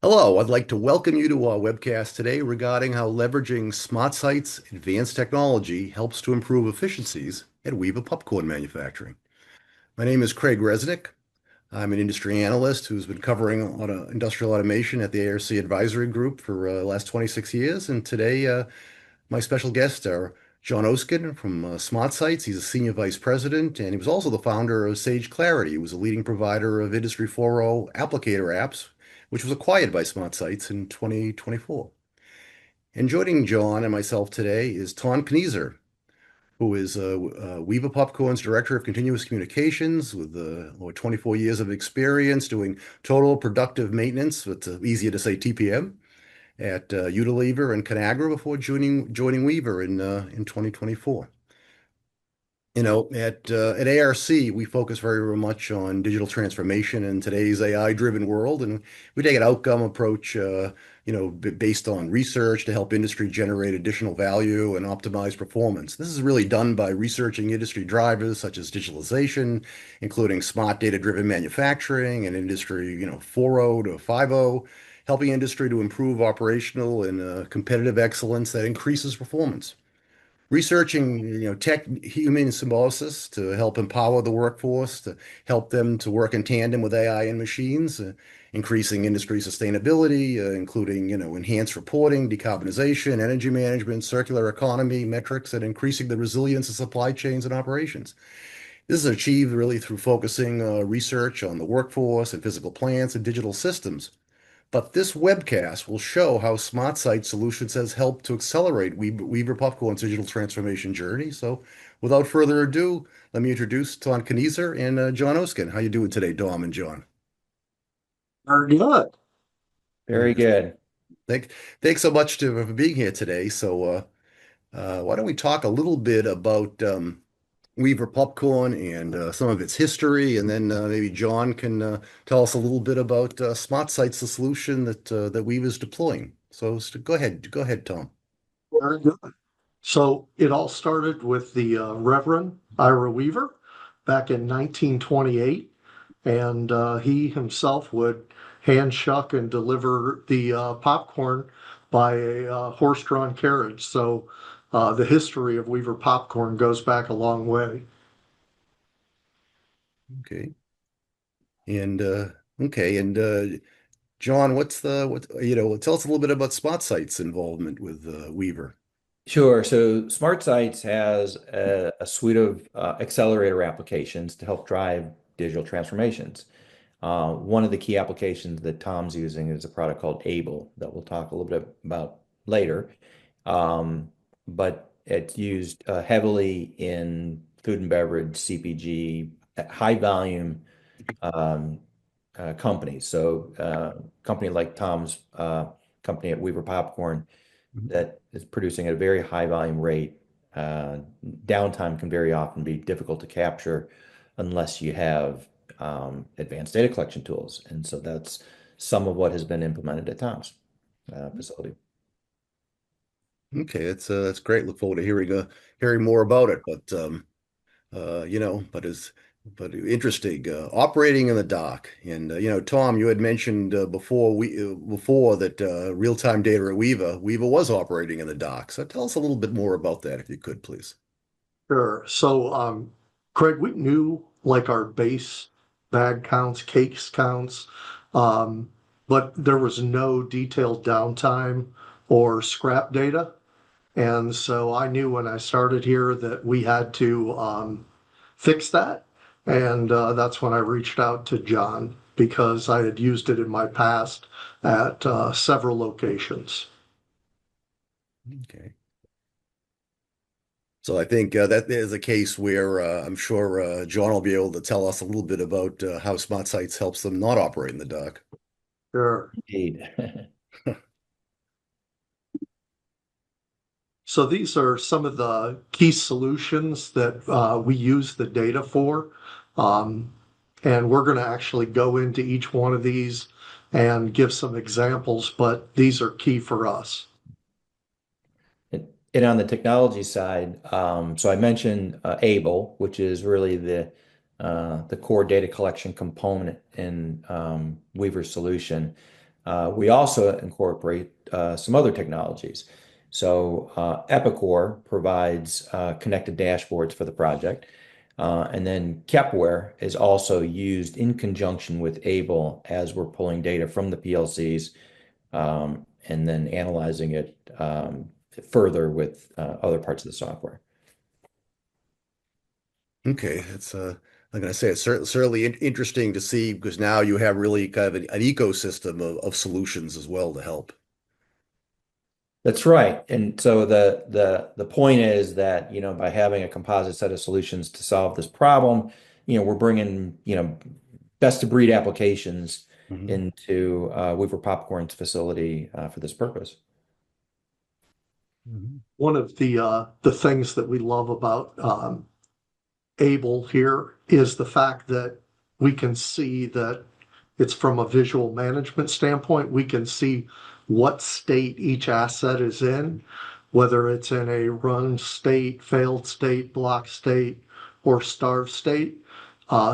Hello, I'd like to welcome you to our webcast today regarding how leveraging smart sites advanced technology helps to improve efficiencies at Weaver popcorn manufacturing. My name is Craig Resnick. I'm an industry analyst who's been covering industrial automation at the ARC Advisory Group for the last 26 years. And today, my special guests are John Oskin from Smart Sites. He's a senior vice president, and he was also the founder of Sage Clarity. He was a leading provider of Industry 4.0 applicator apps, which was acquired by Smart Sites in 2024. And joining John and myself today is Ton Kniezer, who is Weaver Popcorn's Director of Continuous Communications with over 24 years of experience doing total productive maintenance, it's easier to say TPM, at Unilever and Conagra before joining Weaver in 2024. At ARC, we focus very much on digital transformation in today's AI-driven world, and we take an outcome approach, based on research to help industry generate additional value and optimize performance. This is really done by researching industry drivers such as digitalization, including smart data-driven manufacturing and industry, 4.0 to 5.0, helping industry to improve operational and competitive excellence that increases performance. Researching, tech human symbiosis to help empower the workforce, to help them to work in tandem with AI and machines, increasing industry sustainability, including, enhanced reporting, decarbonization, energy management, circular economy metrics, and increasing the resilience of supply chains and operations. This is achieved really through focusing research on the workforce and physical plants and digital systems. But this webcast will show how Smart Site Solutions has helped to accelerate Weaver Popcorn's digital transformation journey. So, without further ado, let me introduce Tom Kniezer and John Oskin. How you doing today, Dom and John? Very good. Yeah, Very good. thank, thanks so much for being here today. So, why don't we talk a little bit about Weaver Popcorn and some of its history, and then maybe John can tell us a little bit about Smart Sites, the solution that Weaver's deploying. So go ahead, Tom. Very good. So it all started with the Reverend Ira Weaver back in 1928, and he himself would hand shuck and deliver the popcorn by a horse-drawn carriage. So the history of Weaver popcorn goes back a long way. Okay, and John, tell us a little bit about Smart Sites' involvement with Weaver. Sure. So Smart Sites has a suite of accelerator applications to help drive digital transformations. One of the key applications that Tom's using is a product called Able that we'll talk a little bit about later. But it's used heavily in food and beverage, CPG, high volume um, companies. So company like Tom's company at Weaver Popcorn that is producing at a very high volume rate. Uh, Downtime can very often be difficult to capture unless you have advanced data collection tools. And so that's some of what has been implemented at Tom's facility. Okay, that's great. Look forward to hearing more about it. But is but interesting. Operating in the dark, and Tom, you had mentioned before that real-time data at Weaver was operating in the dark. So tell us a little bit more about that, if you could, please. Sure. So, Craig, we knew like our base bag counts, cakes counts, um, but there was no detailed downtime or scrap data. And so I knew when I started here that we had to fix that. And that's when I reached out to John because I had used it in my past at several locations. Okay. So I think that is a case where I'm sure John will be able to tell us a little bit about how Smart Sites helps them not operate in the dark. Sure. Indeed. So these are some of the key solutions that we use the data for. Um, and we're going to actually go into each one of these and give some examples, but these are key for us. And on the technology side, so I mentioned Able, which is really the core data collection component in Weaver's solution. We also incorporate some other technologies. So Epicor provides connected dashboards for the project. And then Kepware is also used in conjunction with Able as we're pulling data from the PLCs and then analyzing it further with other parts of the software. Okay, it's I'm gonna say it's certainly interesting to see because now you have really kind of an ecosystem of solutions as well to help. That's right. And so the point is that, by having a composite set of solutions to solve this problem, we're bringing, best of breed applications Hmm. into Weaver Popcorn's facility for this purpose. Hmm. One of the things that we love about Able here is the fact that we can see that it's from a visual management standpoint. We can see what state each asset is in, whether it's in a run state, failed state, block state, or starved state.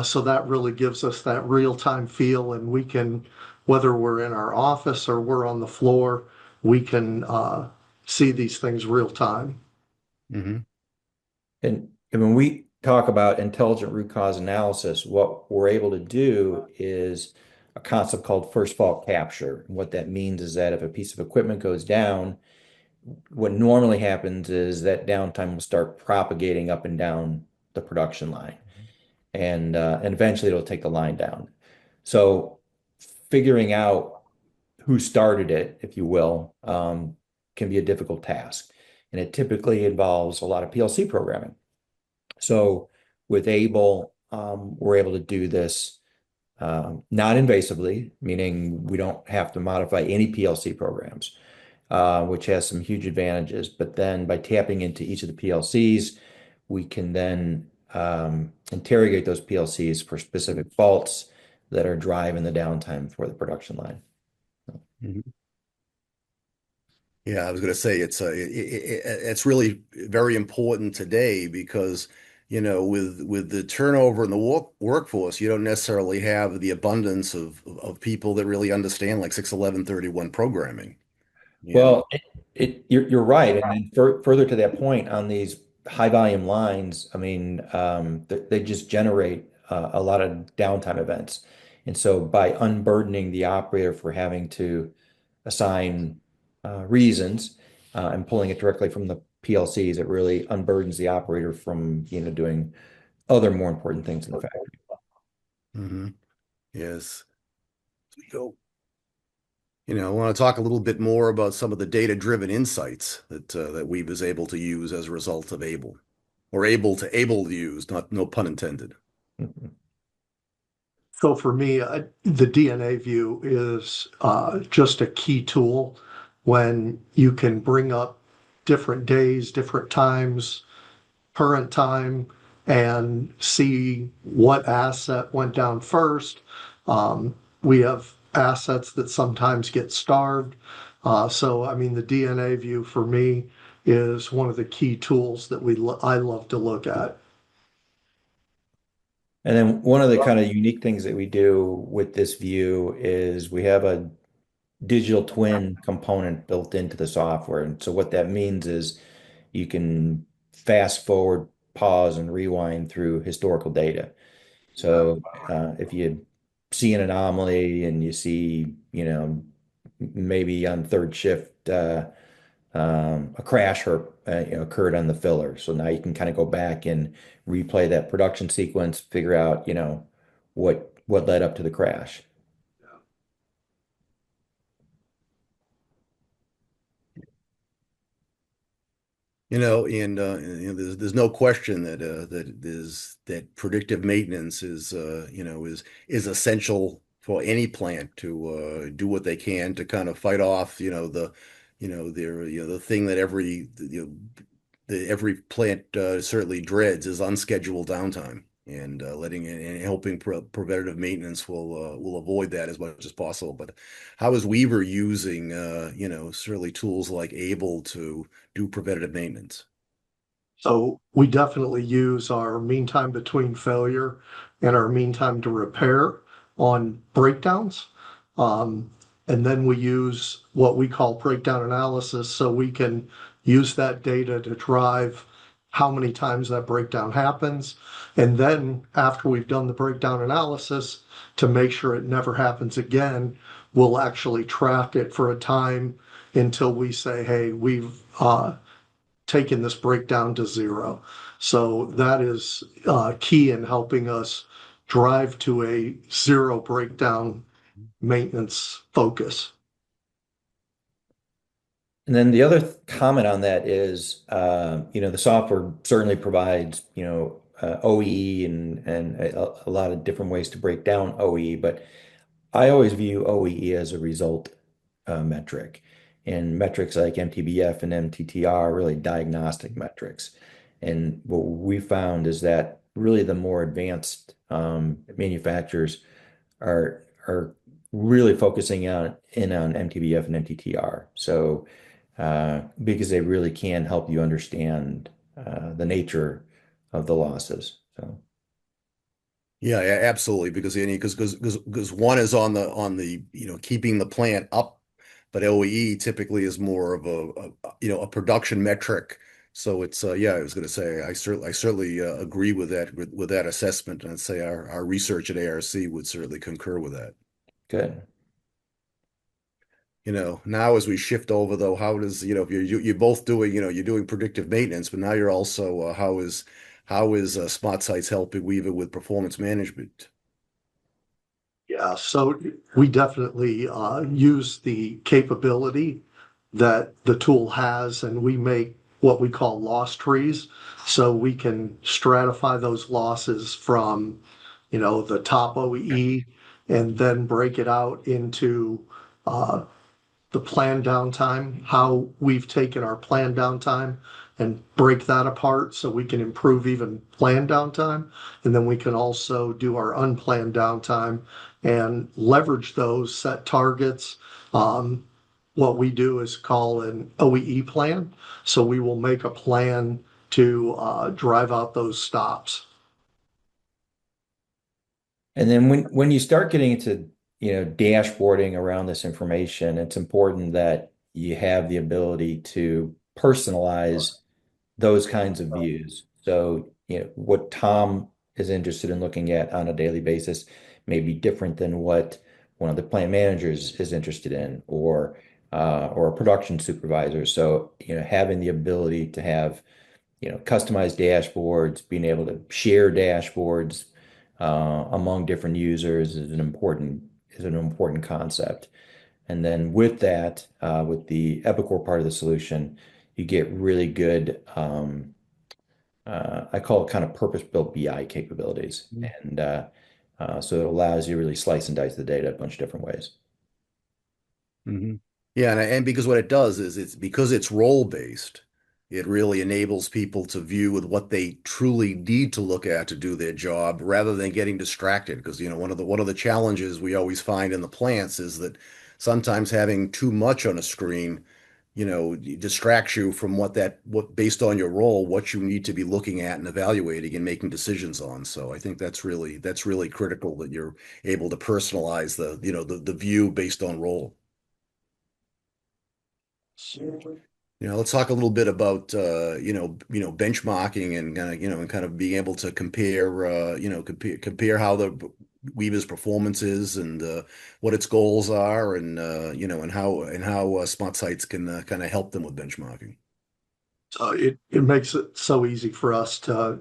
So that really gives us that real-time feel, and we can, whether we're in our office or we're on the floor, we can see these things real time. Hmm. And when we talk about intelligent root cause analysis, what we're able to do is a concept called first fault capture. What that means is that if a piece of equipment goes down, what normally happens is that downtime will start propagating up and down the production line, and eventually it'll take the line down. So figuring out who started it, if you will, can be a difficult task, and it typically involves a lot of PLC programming. So with Able, we're able to do this non-invasively, meaning we don't have to modify any PLC programs, which has some huge advantages. But then by tapping into each of the PLCs, we can then interrogate those PLCs for specific faults that are driving the downtime for the production line. Hmm. Yeah, I was going to say it's really very important today because with the turnover in the workforce, you don't necessarily have the abundance of people that really understand like 61131 programming. And Well, you're right. And then further to that point, on these high volume lines, I mean, they just generate a lot of downtime events. And so by unburdening the operator for having to assign reasons and pulling it directly from the PLCs, it really unburdens the operator from, doing other more important things in the factory. mhm, yes, so I want to talk a little bit more about some of the data-driven insights that Weave is able to use as a result of Able, or able to use, not no pun intended. Mhm. So for me, the DNA view is just a key tool when you can bring up different days, different times, current time, and see what asset went down first. We have assets that sometimes get starved. So, I mean, the DNA view for me is one of the key tools that I love to look at. And then one of the kind of unique things that we do with this view is we have a digital twin component built into the software. And so what that means is you can fast forward, pause, and rewind through historical data. So if you see an anomaly and you see, maybe on third shift, a crash occurred on the filler. So now you can kind of go back and replay that production sequence, figure out, what led up to the crash. There's no question that predictive maintenance is essential for any plant to do what they can to kind of fight off, the thing that every plant certainly dreads is unscheduled downtime, and letting and helping preventative maintenance will avoid that as much as possible. But how is Weaver using certainly tools like Able to do preventative maintenance? So we definitely use our mean time between failure and our mean time to repair on breakdowns. Um, And then we use what we call breakdown analysis. So we can use that data to drive how many times that breakdown happens. And then after we've done the breakdown analysis to make sure it never happens again, we'll actually track it for a time until we say, hey, we've taken this breakdown to zero. So that is key in helping us drive to a zero breakdown maintenance focus. And then the other comment on that is, the software certainly provides, OEE and a lot of different ways to break down OEE, but I always view OEE as a result metric. And metrics like MTBF and MTTR are really diagnostic metrics. And what we found is that really the more advanced manufacturers are really focusing on MTBF and MTTR. So because they really can help you understand the nature of the losses. So Yeah, yeah, absolutely. Because one is on the keeping the plant up, but OEE typically is more of a production metric. So it's yeah, I was going to say I certainly agree with that assessment, and I'd say our research at ARC would certainly concur with that. good. Now as we shift over though, how does if you're both doing you're doing predictive maintenance, but now you're also how is Smart Sites helping Weaver with performance management? Yeah, so we definitely use the capability that the tool has, and we make what we call loss trees. So we can stratify those losses from, the top OEE and then break it out into uh, the planned downtime, how we've taken our planned downtime and break that apart so we can improve even planned downtime. And then we can also do our unplanned downtime and leverage those set targets. What we do is call an OEE plan. So we will make a plan to drive out those stops. And then when you start getting into, dashboarding around this information, it's important that you have the ability to personalize those kinds of views. So, what Tom is interested in looking at on a daily basis may be different than what one of the plant managers is interested in, or a production supervisor. So, having the ability to have, customized dashboards, being able to share dashboards among different users is an important concept. And then with that, with the Epicor part of the solution, you get really good, I call it kind of purpose-built BI capabilities. And so it allows you to really slice and dice the data a bunch of different ways. Hmm. Yeah, and because what it does is it's because it's role based, it really enables people to view with what they truly need to look at to do their job rather than getting distracted. Because one of the challenges we always find in the plants is that sometimes having too much on a screen, distracts you from what based on your role, what you need to be looking at and evaluating and making decisions on. So I think that's really critical that you're able to personalize the view based on role. Let's talk a little bit about benchmarking and kind of being able to compare how the Weaver's performance is and what its goals are and how Smart Sites can kind of help them with benchmarking. So it makes it so easy for us to,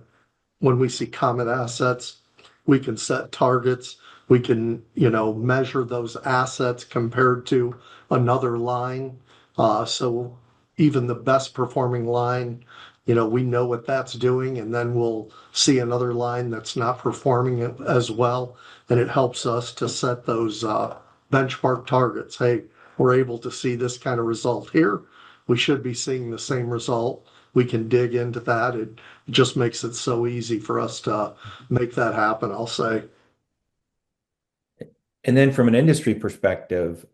when we see common assets, we can set targets. We can, measure those assets compared to another line. So even the best performing line, we know what that's doing, and then we'll see another line that's not performing as well, and it helps us to set those benchmark targets. Hey, we're able to see this kind of result here. We should be seeing the same result. We can dig into that. It just makes it so easy for us to make that happen, I'll say. And then from an industry perspective,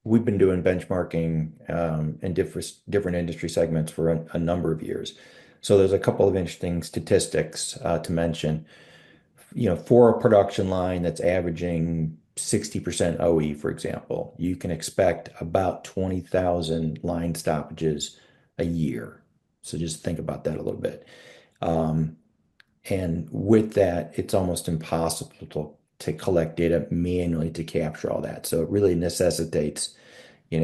we've been doing benchmarking in different industry segments for a number of years. So there's a couple of interesting statistics to mention. For a production line that's averaging 60% OE, for example, you can expect about 20,000 line stoppages a year. So just think about that a little bit. Um, and with that, it's almost impossible to collect data manually to capture all that. So it really necessitates,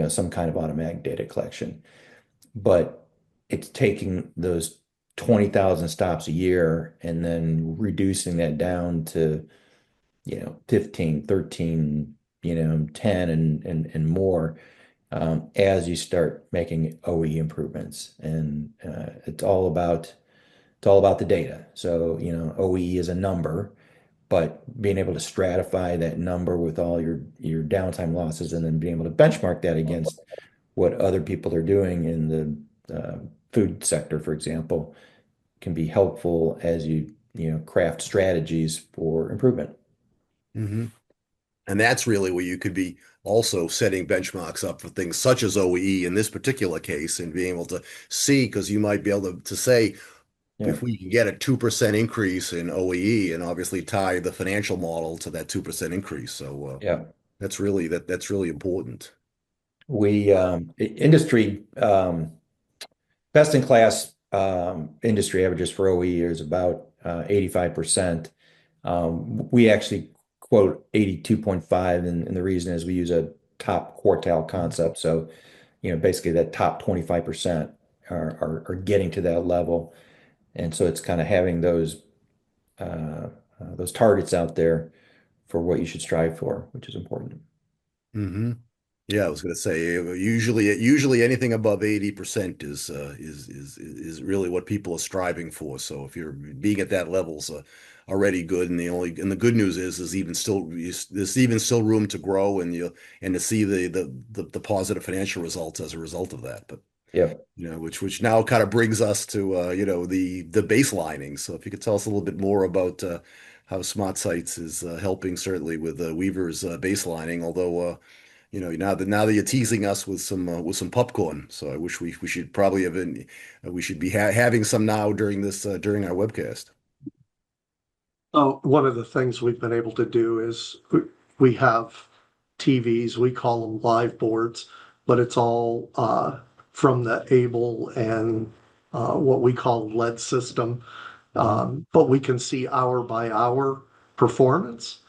some kind of automatic data collection. But it's taking those 20,000 stops a year and then reducing that down to 15, 13, 10 and more as you start making OE improvements. And it's all about the data. So, OE is a number, but being able to stratify that number with all your downtime losses and then being able to benchmark that against what other people are doing in the food sector, for example, can be helpful as you craft strategies for improvement. Hmm. And that's really where you could be also setting benchmarks up for things such as OEE in this particular case and being able to see, because you might be able to say, Yeah. if we can get a 2% increase in OEE and obviously tie the financial model to that 2% increase. So Yeah. that's really important. We industry best in class industry averages for OE is about 85%. We actually quote 82.5, and the reason is we use a top quartile concept. So, basically that top 25% are getting to that level. And so it's kind of having those targets out there for what you should strive for, which is important. Hmm. Yeah, I was going to say usually anything above 80% is really what people are striving for. So if you're being at that level's already good, and the good news is even still there's even still room to grow and to see the positive financial results as a result of that. But Yep. which now kind of brings us to the baselining. So if you could tell us a little bit more about how Smart Sites is helping certainly with Weaver's baselining, although now that you're teasing us with some popcorn, so I wish we should probably have been we should be having some now during this during our webcast. So one of the things we've been able to do is we have TVs, we call them live boards, but it's all from the Able and what we call LED system. Hmm. But we can see hour by hour performance.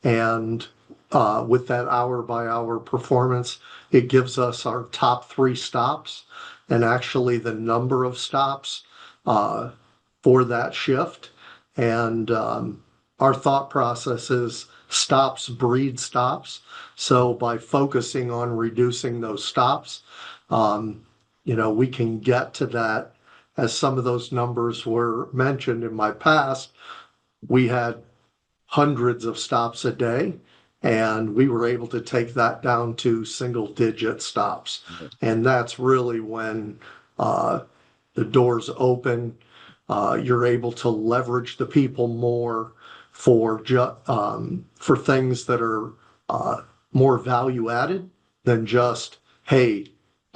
And with that hour by hour performance, it gives us our top three stops and actually the number of stops uh, for that shift. And our thought process is stops breed stops. So by focusing on reducing those stops, um, we can get to that. As some of those numbers were mentioned in my past, we had hundreds of stops a day, and we were able to take that down to single digit stops. And that's really when uh, the doors open. You're able to leverage the people more for things that are uh, more value added than just, hey,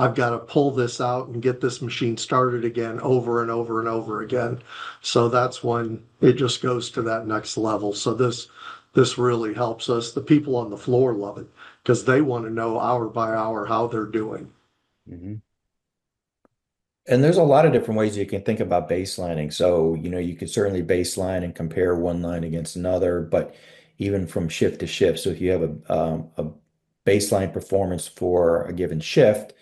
I've got to pull this out and get this machine started again over and over and over again. So that's when it just goes to that next level. So this really helps us. The people on the floor love it because they want to know hour by hour how they're doing. Hmm. And there's a lot of different ways you can think about baselining. So, you can certainly baseline and compare one line against another, but even from shift to shift. So if you have a baseline performance for a given shift,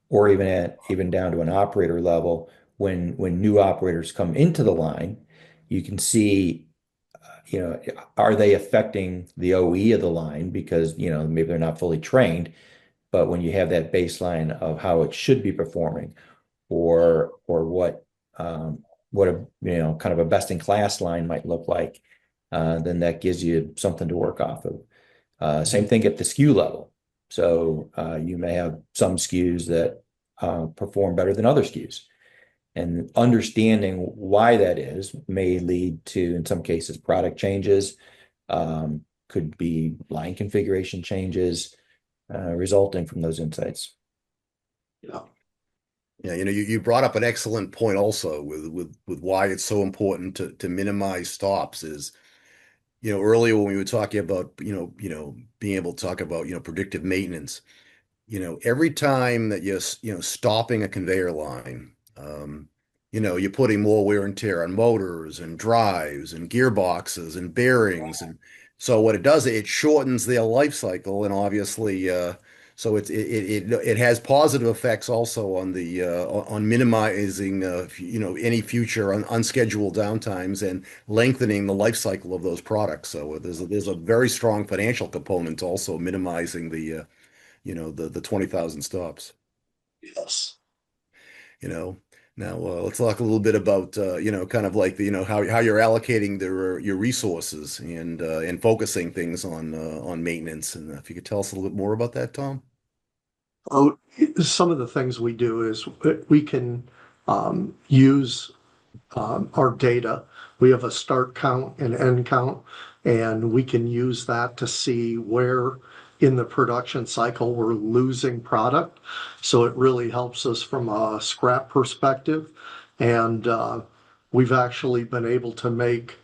or even down to an operator level, when new operators come into the line, you can see, are they affecting the OE of the line because, maybe they're not fully trained, but when you have that baseline of how it should be performing or what a kind of a best in class line might look like, then that gives you something to work off of. Same thing at the SKU level. So you may have some SKUs that perform better than other SKUs. And understanding why that is may lead to, in some cases, product changes, could be line configuration changes resulting from those insights. Yeah. Yeah, you brought up an excellent point also with why it's so important to minimize stops is Earlier when we were talking about, being able to talk about, predictive maintenance. Every time that you're stopping a conveyor line, you're putting more wear and tear on motors and drives and gearboxes and bearings. And so what it does, it shortens their life cycle. And obviously, so it has positive effects also on the on minimizing, any future unscheduled downtimes and lengthening the life cycle of those products. So there's a very strong financial component to also minimizing the 20,000 stops, Yes. you know. Now, let's talk a little bit about, kind of like how you're allocating your resources and focusing things on maintenance. And if you could tell us a little bit more about that, Tom. Oh, some of the things we do is we can use our data. We have a start count and end count, and we can use that to see where in the production cycle we're losing product. So it really helps us from a scrap perspective. And we've actually been able to make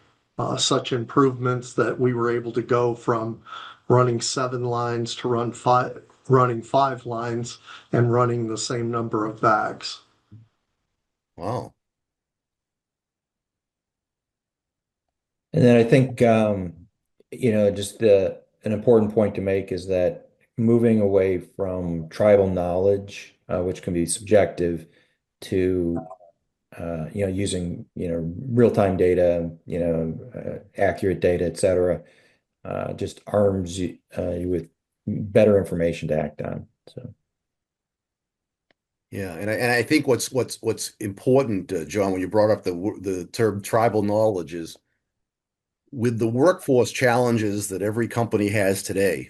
such improvements that we were able to go from running 7 lines to running 5 lines and running the same number of bags. Wow. And then I think, just an important point to make is that moving away from tribal knowledge, which can be subjective, to using real-time data, accurate data, et cetera, just arms you with better information to act on. So Yeah, and I think what's important, John, when you brought up the term tribal knowledge, is with the workforce challenges that every company has today.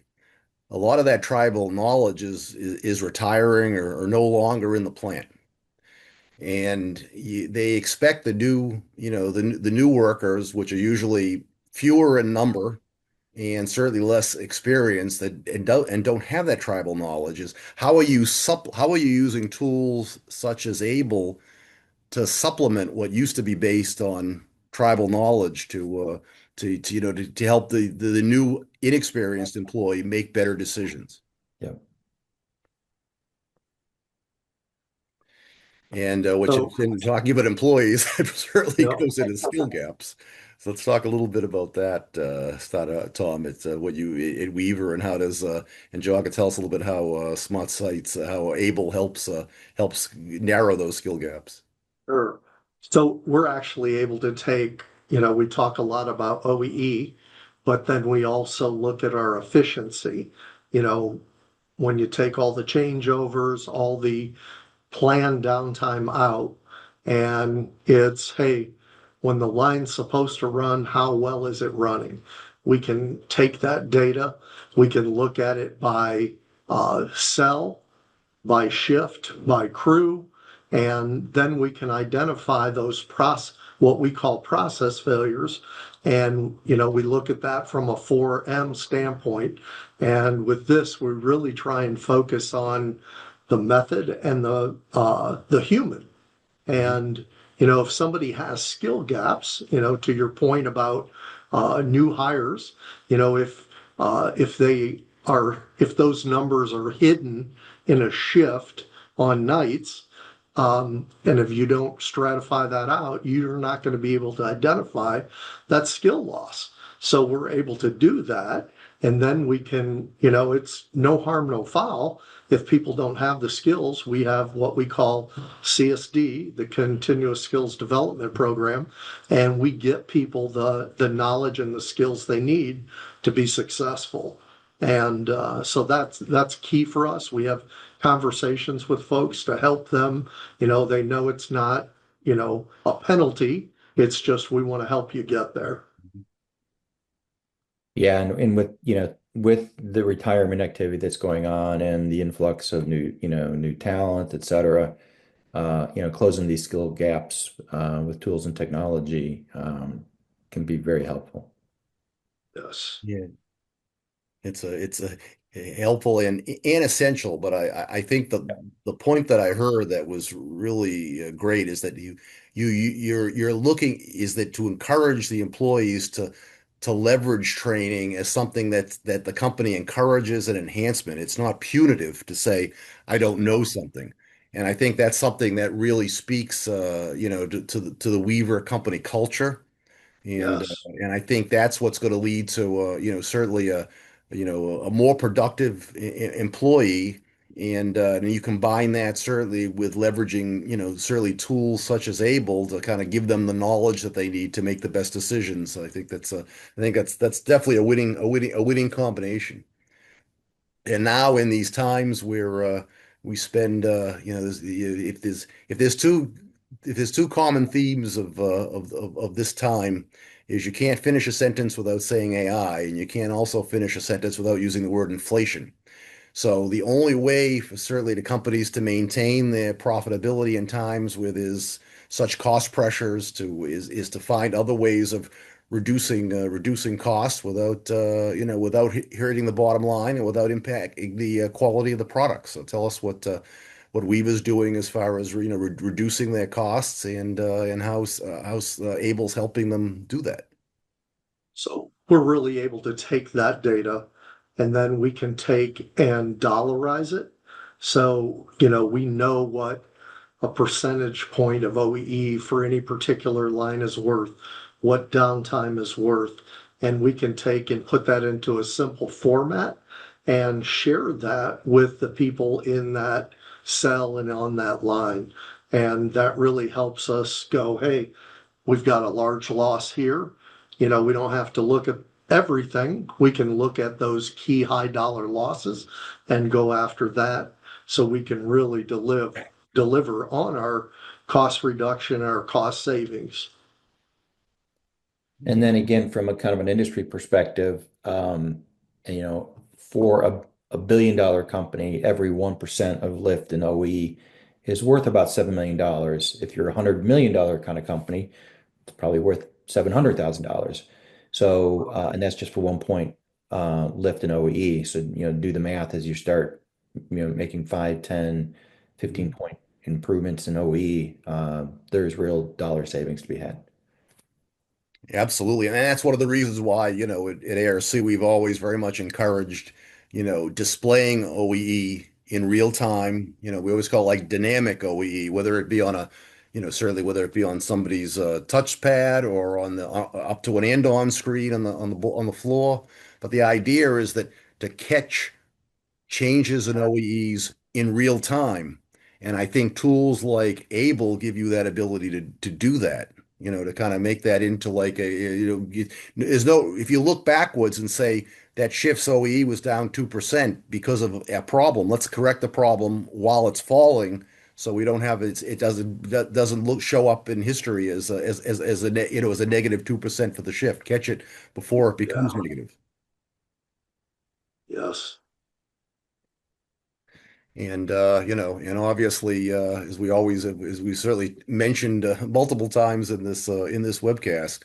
A lot of that tribal knowledge is retiring or no longer in the plant. And they expect the new workers, which are usually fewer in number and certainly less experienced, that and don't have that tribal knowledge, is how are you using tools such as Able to supplement what used to be based on tribal knowledge to help the new inexperienced employee make better decisions. yeah. And which So, in talking about employees, it certainly yeah. goes into skill gaps. So let's talk a little bit about that, Tom. It's what you at Weaver, and how does and John can tell us a little bit how Smart Sites, how Able helps narrow those skill gaps. Sure. So we're actually able to take, we talk a lot about OEE, but then we also look at our efficiency. You know, when you take all the changeovers, all the planned downtime out, and it's, hey, when the line's supposed to run, how well is it running? We can take that data, we can look at it by cell, by shift, by crew, and then we can identify what we call process failures. And we look at that from a 4M standpoint. And with this, we really try and focus on the method and the human. Mhm. And, if somebody has skill gaps, to your point about new hires, if those numbers are hidden in a shift on nights, and if you don't stratify that out, you're not going to be able to identify that skill loss. So we're able to do that. And then we can, it's no harm, no foul. If people don't have the skills, we have what we call CSD, the Continuous Skills Development Program, and we get people the knowledge and the skills they need to be successful. And so that's key for us. We have conversations with folks to help them. They know it's not, a penalty. It's just we want to help you get there. Yeah, and with the retirement activity that's going on and the influx of new talent, et cetera, closing these skill gaps with tools and technology can be very helpful. Yes. Yeah, it's a helpful and essential, but I think the point that I heard that was really great is that you're looking is that to encourage the employees to leverage training as something that the company encourages an enhancement. It's not punitive to say, I don't know something. And I think that's something that really speaks, to the Weaver company culture. Yes. And I think that's what's going to lead to, certainly a more productive employee. And you combine that certainly with leveraging, certainly tools such as Able to kind of give them the knowledge that they need to make the best decisions. I think that's definitely a winning combination. And now in these times where we spend, if there's two common themes of this time, is you can't finish a sentence without saying AI, and you can't also finish a sentence without using the word inflation. So the only way for certainly the companies to maintain their profitability in times where there's such cost pressures is to find other ways of reducing costs without without hurting the bottom line and without impacting the quality of the product. So tell us what Weaver's doing as far as reducing their costs and how Able's helping them do that. So we're really able to take that data and then we can take and dollarize it. So, we know what a percentage point of OEE for any particular line is worth, what downtime is worth, and we can take and put that into a simple format and share that with the people in that cell and on that line. And that really helps us go, hey, we've got a large loss here. We don't have to look at everything. We can look at those key high dollar losses and go after that so we can really deliver on our cost reduction, our cost savings. And then again, from a kind of an industry perspective, for a billion dollar company, every 1% of lift in OE is worth about $7 million. If you're a $100 million kind of company, it's probably worth $700,000. So, and that's just for 1 point lift in OE. So, do the math as you start, making 5, 10, 15 point improvements in OE. There's real dollar savings to be had. Absolutely. And that's one of the reasons why, at ARC, we've always very much encouraged, displaying OEE in real time. We always call it like dynamic OEE, whether it be on certainly whether it be on somebody's touchpad or on the up to an and-on screen on the floor. But the idea is that to catch changes in OEEs in real time. And I think tools like Able give you that ability to do that, to kind of make that into like there's no, if you look backwards and say that shift's OEE was down 2% because of a problem, let's correct the problem while it's falling. So we don't have it doesn't show up in history as a negative 2% for the shift. Catch it before it becomes Yeah. negative. Yes. And obviously, as we certainly mentioned multiple times in this webcast,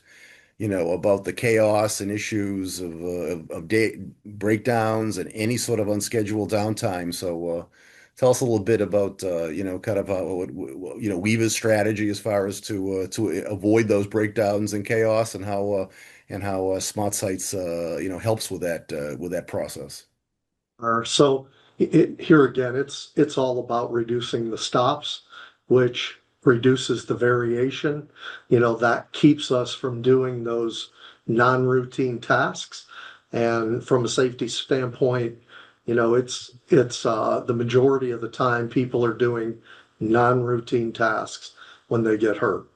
about the chaos and issues of day breakdowns and any sort of unscheduled downtime. So, tell us a little bit about, kind of Weaver's strategy as far as to avoid those breakdowns and chaos, and how Smart Sites, helps with that process. So here again, it's all about reducing the stops, which reduces the variation. That keeps us from doing those non-routine tasks. And from a safety standpoint, it's the majority of the time people are doing non-routine tasks when they get hurt.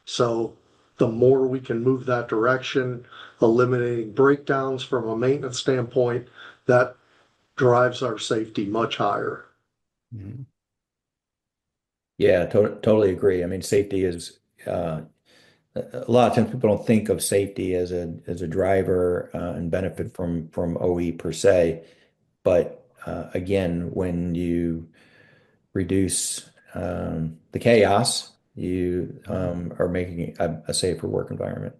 So the more we can move that direction, eliminating breakdowns from a maintenance standpoint, that drives our safety much higher. Mhm. Yeah, totally agree. I mean, safety is a lot of times people don't think of safety as a driver and benefit from OE per se, but again, when you reduce the chaos, you are making a safer work environment.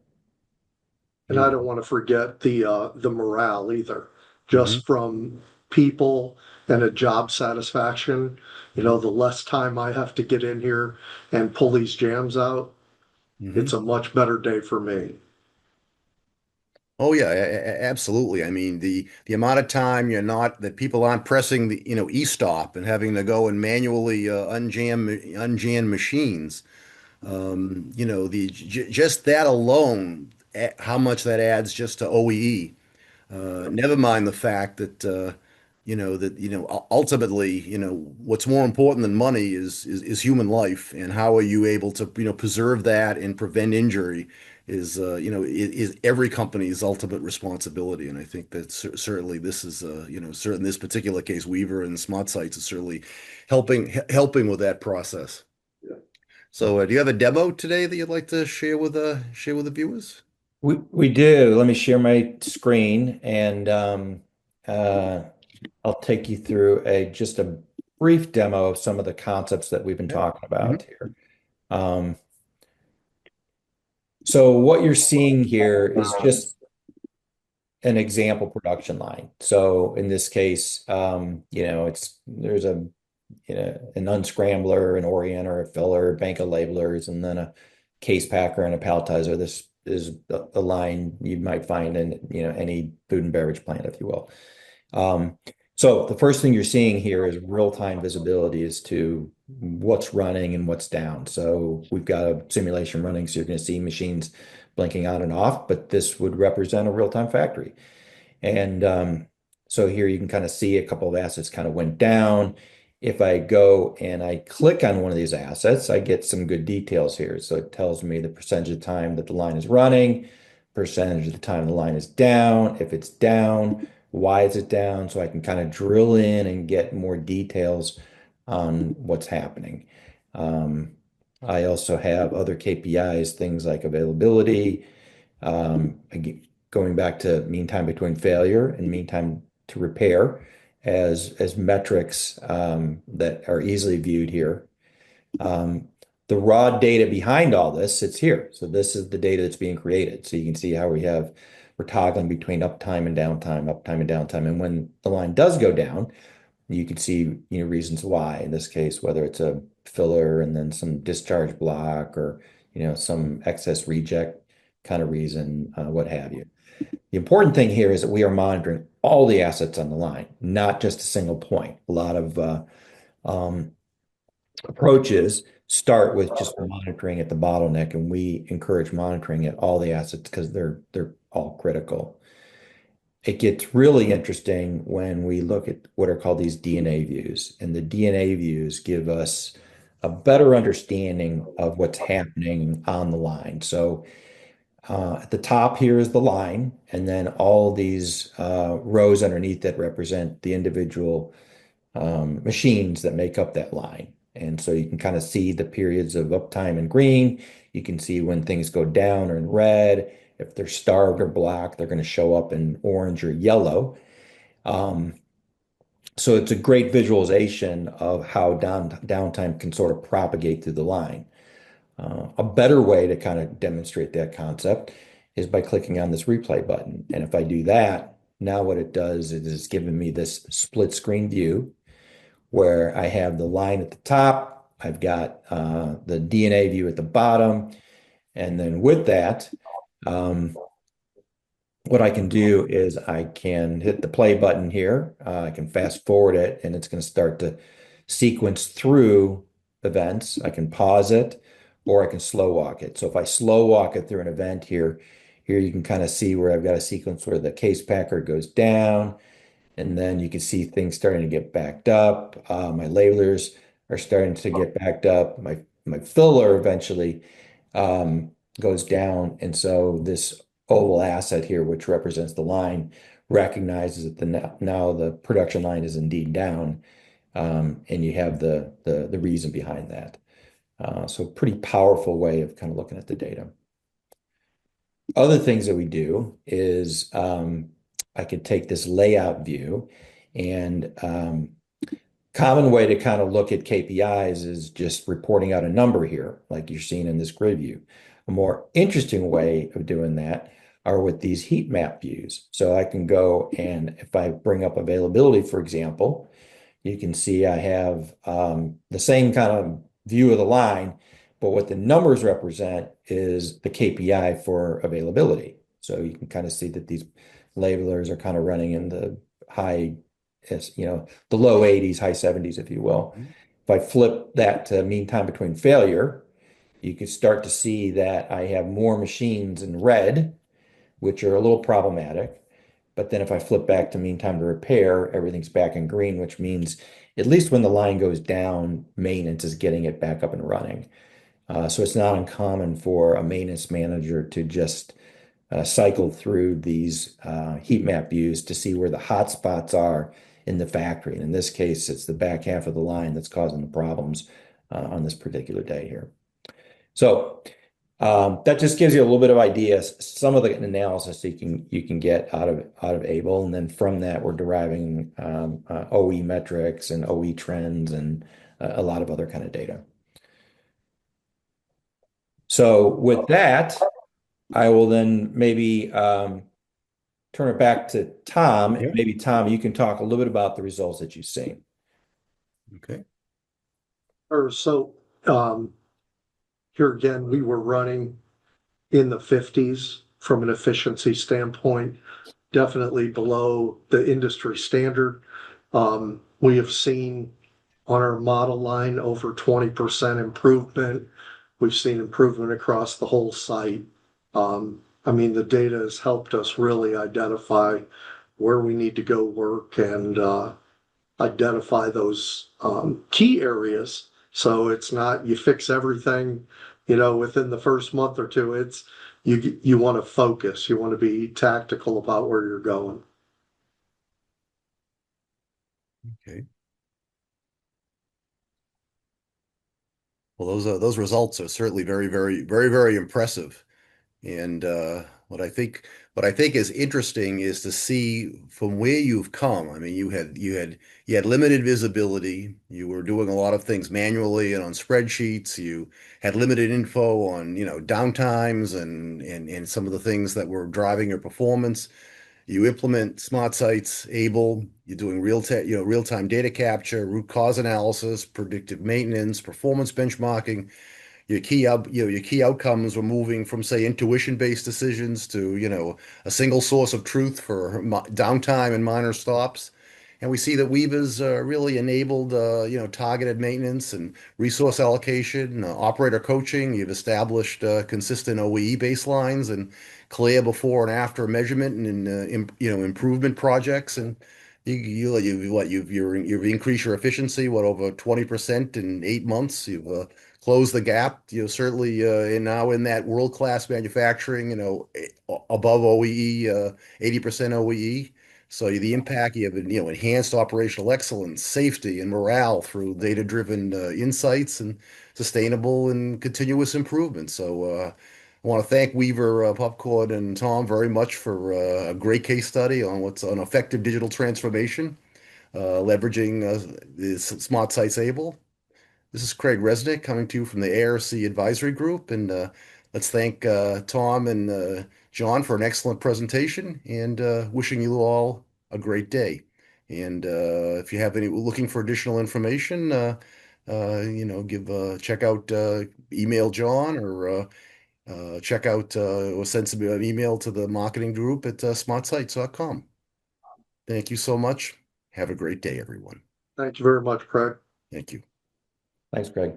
And I don't want to forget the morale either, Mhm. just from people and a job satisfaction. The less time I have to get in here and pull these jams out, it's Mhm. a much better day for me. Oh yeah, absolutely. I mean, the amount of time you're not that people aren't pressing the e-stop and having to go and manually unjam machines. The just that alone, how much that adds just to OEE. Never mind the fact that ultimately, what's more important than money is human life, and how are you able to preserve that and prevent injury is every company's ultimate responsibility. And I think that certainly this is certain this particular case, Weaver and Smart Sites is certainly helping with that process. Yeah. So, do you have a demo today that you'd like to share with the viewers? We do. Let me share my screen and uh, I'll take you through a just a brief demo of some of the concepts that we've been Yeah. talking Mhm. about here. Um, so what you're seeing here is just an example production line. So in this case, there's an unscrambler, an orienter, a filler, a bank of labelers, and then a case packer and a palletizer. This is a line you might find in any food and beverage plant, if you will. Um, so the first thing you're seeing here is real-time visibility as to what's running and what's down. So we've got a simulation running, so you're going to see machines blinking on and off, but this would represent a real-time factory. And so here you can kind of see a couple of assets kind of went down. If I go and I click on one of these assets, I get some good details here. So it tells me the percentage of time that the line is running, percentage of the time the line is down. If it's down, why is it down? So I can kind of drill in and get more details on what's happening. Um, I also have other KPIs, things like availability, going back to mean time between failure and mean time to repair as metrics that are easily viewed here. Um, the raw data behind all this sits here. So this is the data that's being created. So you can see how we're toggling between uptime and downtime, uptime and downtime. And when the line does go down, you can see, reasons why. In this case, whether it's a filler and then some discharge block or, some excess reject kind of reason, what have you. The important thing here is that we are monitoring all the assets on the line, not just a single point. A lot of um, approaches start with just monitoring at the bottleneck, and we encourage monitoring at all the assets because they're all critical. It gets really interesting when we look at what are called these DNA views, and the DNA views give us a better understanding of what's happening on the line. So at the top here is the line, and then all these rows underneath that represent the individual machines that make up that line. And so you can kind of see the periods of uptime in green. You can see when things go down or in red. If they're starved or black, they're going to show up in orange or yellow. Um, so it's a great visualization of how downtime can sort of propagate through the line. A better way to kind of demonstrate that concept is by clicking on this replay button. And if I do that, now what it does is it's giving me this split screen view where I have the line at the top, I've got the DNA view at the bottom, and then with that, um, what I can do is I can hit the play button here. I can fast forward it, and it's going to start to sequence through events. I can pause it, or I can slow walk it. So if I slow walk it through an event here you can kind of see where I've got a sequence where the case packer goes down, and then you can see things starting to get backed up. My labelers are starting to get backed up. My filler eventually um, goes down. And so this oval asset here, which represents the line, recognizes that now the production line is indeed down. And you have the reason behind that. So pretty powerful way of kind of looking at the data. Other things that we do is I could take this layout view and common way to kind of look at KPIs is just reporting out a number here, like you're seeing in this grid view. A more interesting way of doing that are with these heat map views. So I can go and if I bring up availability, for example, you can see I have the same kind of view of the line, but what the numbers represent is the KPI for availability. So you can kind of see that these labelers are kind of running in the high, the low 80s, high 70s, if you will. Mhm. If I flip that to mean time between failure, you can start to see that I have more machines in red, which are a little problematic. But then if I flip back to mean time to repair, everything's back in green, which means at least when the line goes down, maintenance is getting it back up and running. So it's not uncommon for a maintenance manager to just cycle through these heat map views to see where the hot spots are in the factory. And in this case, it's the back half of the line that's causing the problems on this particular day here. So that just gives you a little bit of ideas, some of the analysis you can get out of Able, and then from that we're deriving OE metrics and OE trends and a lot of other kind of data. So with that, I will then maybe turn it back to Tom, and Yeah. maybe Tom, you can talk a little bit about the results that you've seen. Okay. Or so, um, here again, we were running in the 50s from an efficiency standpoint, definitely below the industry standard. We have seen on our model line over 20% improvement. We've seen improvement across the whole site. I mean, the data has helped us really identify where we need to go work and identify those key areas. So it's not you fix everything, within the first month or two. It's you want to focus. You want to be tactical about where you're going. Okay. Well, those results are certainly very, very, very, very impressive. And what I think is interesting is to see from where you've come. I mean, you had limited visibility. You were doing a lot of things manually and on spreadsheets. You had limited info on, downtimes and some of the things that were driving your performance. You implement smart sites, able, you're doing real-time data capture, root cause analysis, predictive maintenance, performance benchmarking. Your key outcomes were moving from, say, intuition-based decisions to, a single source of truth for downtime and minor stops. And we see that Weaver's really enabled, targeted maintenance and resource allocation, operator coaching. You've established consistent OEE baselines and clear before and after measurement and improvement projects. And you've increased your efficiency, over 20% in 8 months. You've closed the gap. Certainly, and now in that world-class manufacturing, above OEE, 80% OEE. So the impact, you have, enhanced operational excellence, safety, and morale through data-driven insights and sustainable and continuous improvement. So I want to thank Weaver, Popcorn, and Tom very much for a great case study on what's an effective digital transformation, leveraging the Smart Sites Able. This is Craig Resnick coming to you from the ARC Advisory Group, and let's thank Tom and John for an excellent presentation, and wishing you all a great day. And if you have any looking for additional information, give check out email John or check out or send some an email to the marketing group at smartsites.com. Thank you so much. Have a great day, everyone. Thank you very much, Craig. Thank you. Thanks, Greg.